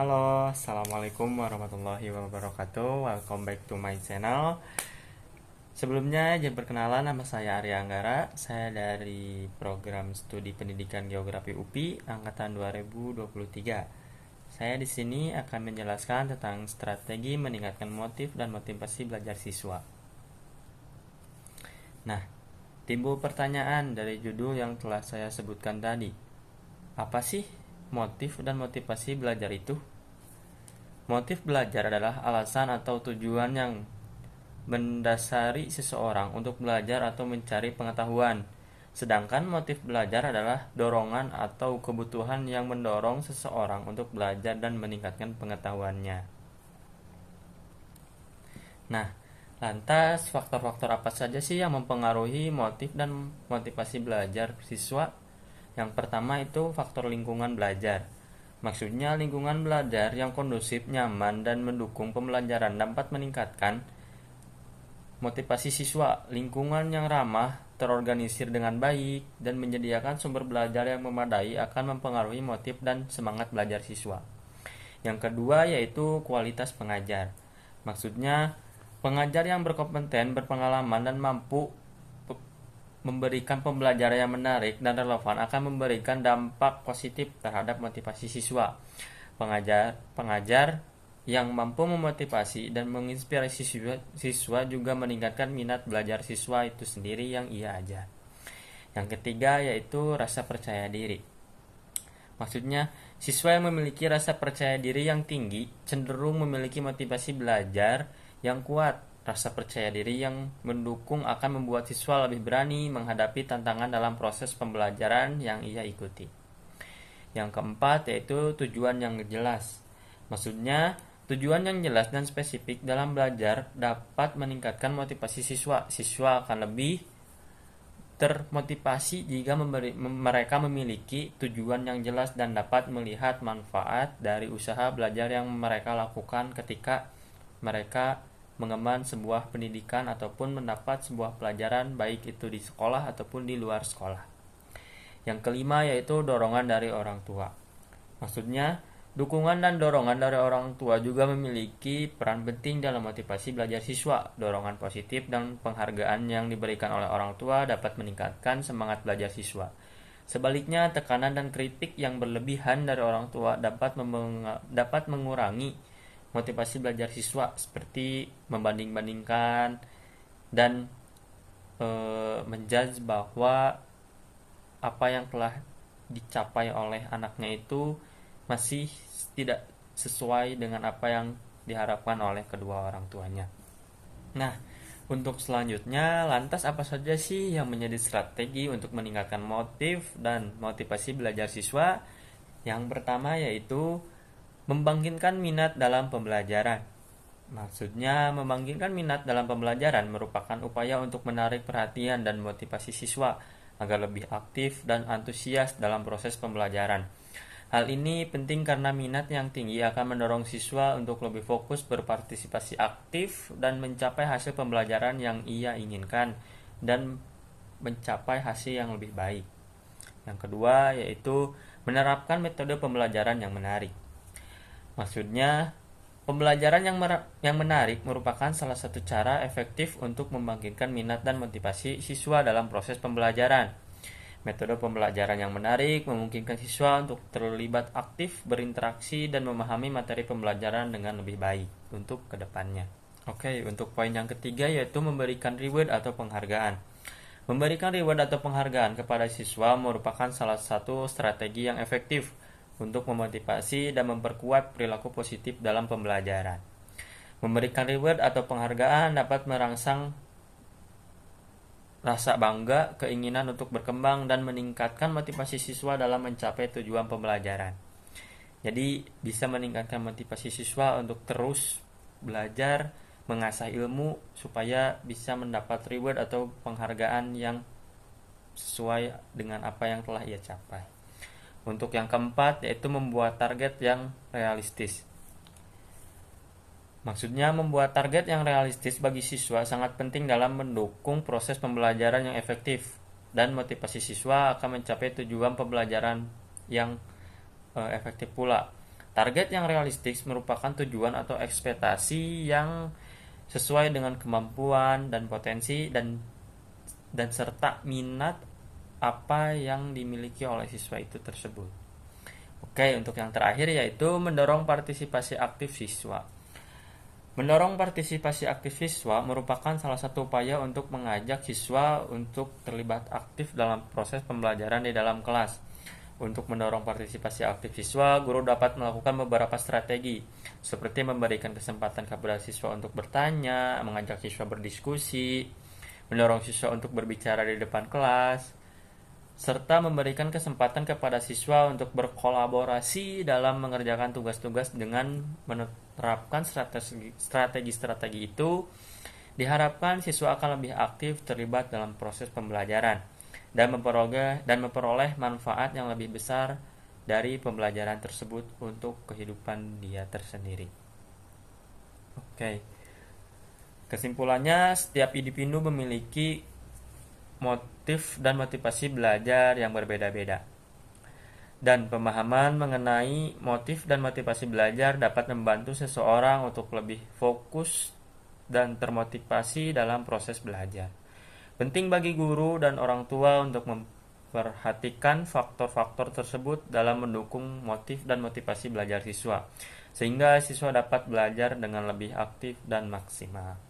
Halo, Assalamualaikum warahmatullahi wabarakatuh. Welcome back to my channel. Sebelumnya, izin perkenalan, nama saya Arya Anggara. Saya dari program studi pendidikan geografi UPI angkatan 2023. Saya di sini akan menjelaskan tentang strategi meningkatkan motif dan motivasi belajar siswa. Nah, timbul pertanyaan dari judul yang telah saya sebutkan tadi. Apa sih motif dan motivasi belajar itu? Motif belajar adalah alasan atau tujuan yang mendasari seseorang untuk belajar atau mencari pengetahuan. Sedangkan motif belajar adalah dorongan atau kebutuhan yang mendorong seseorang untuk belajar dan meningkatkan pengetahuannya. Nah, lantas faktor-faktor apa saja sih yang mempengaruhi motif dan motivasi belajar siswa? Yang pertama itu faktor lingkungan belajar. Maksudnya lingkungan belajar yang kondusif, nyaman, dan mendukung pembelajaran dapat meningkatkan motivasi siswa. Lingkungan yang ramah, terorganisir dengan baik, dan menyediakan sumber belajar yang memadai akan mempengaruhi motif dan semangat belajar siswa. Yang kedua yaitu kualitas pengajar. Maksudnya pengajar yang berkompeten, berpengalaman, dan mampu memberikan pembelajaran yang menarik dan relevan akan memberikan dampak positif terhadap motivasi siswa. Pengajar yang mampu memotivasi dan menginspirasi siswa juga meningkatkan minat belajar siswa itu sendiri yang ia ajar. Yang ketiga yaitu rasa percaya diri. Maksudnya, siswa yang memiliki rasa percaya diri yang tinggi cenderung memiliki motivasi belajar yang kuat. Rasa percaya diri yang mendukung akan membuat siswa lebih berani menghadapi tantangan dalam proses pembelajaran yang ia ikuti. Yang keempat yaitu tujuan yang jelas. Maksudnya, tujuan yang jelas dan spesifik dalam belajar dapat meningkatkan motivasi siswa. Siswa akan lebih termotivasi jika mereka memiliki tujuan yang jelas dan dapat melihat manfaat dari usaha belajar yang mereka lakukan ketika mereka mengemban sebuah pendidikan ataupun mendapat sebuah pelajaran baik itu di sekolah ataupun di luar sekolah. Yang kelima yaitu dorongan dari orang tua. Maksudnya, dukungan dan dorongan dari orang tua juga memiliki peran penting dalam motivasi belajar siswa. Dorongan positif dan penghargaan yang diberikan oleh orang tua dapat meningkatkan semangat belajar siswa. Sebaliknya, tekanan dan kritik yang berlebihan dari orang tua dapat mengurangi motivasi belajar siswa, seperti membanding-bandingkan dan menjudge bahwa apa yang telah dicapai oleh anaknya itu masih tidak sesuai dengan apa yang diharapkan oleh kedua orang tuanya. Nah, untuk selanjutnya, lantas apa saja sih yang menjadi strategi untuk meningkatkan motif dan motivasi belajar siswa? Yang pertama yaitu membangkitkan minat dalam pembelajaran. Maksudnya, membangkitkan minat dalam pembelajaran merupakan upaya untuk menarik perhatian dan motivasi siswa agar lebih aktif dan antusias dalam proses pembelajaran. Hal ini penting karena minat yang tinggi akan mendorong siswa untuk lebih fokus berpartisipasi aktif dan mencapai hasil pembelajaran yang ia inginkan dan mencapai hasil yang lebih baik. Yang kedua yaitu menerapkan metode pembelajaran yang menarik. Maksudnya, pembelajaran yang menarik merupakan salah satu cara efektif untuk membangkitkan minat dan motivasi siswa dalam proses pembelajaran. Metode pembelajaran yang menarik memungkinkan siswa untuk terlibat aktif, berinteraksi, dan memahami materi pembelajaran dengan lebih baik untuk kedepannya. Oke, untuk poin yang ketiga yaitu memberikan reward atau penghargaan. Memberikan reward atau penghargaan kepada siswa merupakan salah satu strategi yang efektif untuk memotivasi dan memperkuat perilaku positif dalam pembelajaran. Memberikan reward atau penghargaan dapat merangsang rasa bangga, keinginan untuk berkembang, dan meningkatkan motivasi siswa dalam mencapai tujuan pembelajaran. Jadi, bisa meningkatkan motivasi siswa untuk terus belajar, mengasah ilmu, supaya bisa mendapat reward atau penghargaan yang sesuai dengan apa yang telah ia capai. Untuk yang keempat yaitu membuat target yang realistis. Maksudnya membuat target yang realistis bagi siswa sangat penting dalam mendukung proses pembelajaran yang efektif dan motivasi siswa akan mencapai tujuan pembelajaran yang efektif pula. Target yang realistis merupakan tujuan atau ekspektasi yang sesuai dengan kemampuan dan potensi dan serta minat apa yang dimiliki oleh siswa itu tersebut. Oke, untuk yang terakhir yaitu mendorong partisipasi aktif siswa. Mendorong partisipasi aktif siswa merupakan salah satu upaya untuk mengajak siswa untuk terlibat aktif dalam proses pembelajaran di dalam kelas. Untuk mendorong partisipasi aktif siswa, guru dapat melakukan beberapa strategi, seperti memberikan kesempatan kepada siswa untuk bertanya, mengajak siswa berdiskusi, mendorong siswa untuk berbicara di depan kelas, serta memberikan kesempatan kepada siswa untuk berkolaborasi dalam mengerjakan tugas-tugas. Dengan menerapkan strategi-strategi itu, diharapkan siswa akan lebih aktif terlibat dalam proses pembelajaran dan memperoleh manfaat yang lebih besar dari pembelajaran tersebut untuk kehidupan dia tersendiri. Oke. Kesimpulannya, setiap individu memiliki motif dan motivasi belajar yang berbeda-beda. Dan pemahaman mengenai motif dan motivasi belajar dapat membantu seseorang untuk lebih fokus dan termotivasi dalam proses belajar. Penting bagi guru dan orang tua untuk memperhatikan faktor-faktor tersebut dalam mendukung motif dan motivasi belajar siswa, sehingga siswa dapat belajar dengan lebih aktif dan maksimal.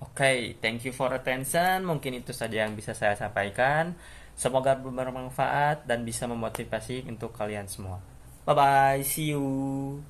Oke, thank you for attention. Mungkin itu saja yang bisa saya sampaikan. Semoga bermanfaat dan bisa memotivasi untuk kalian semua. Bye bye, see you.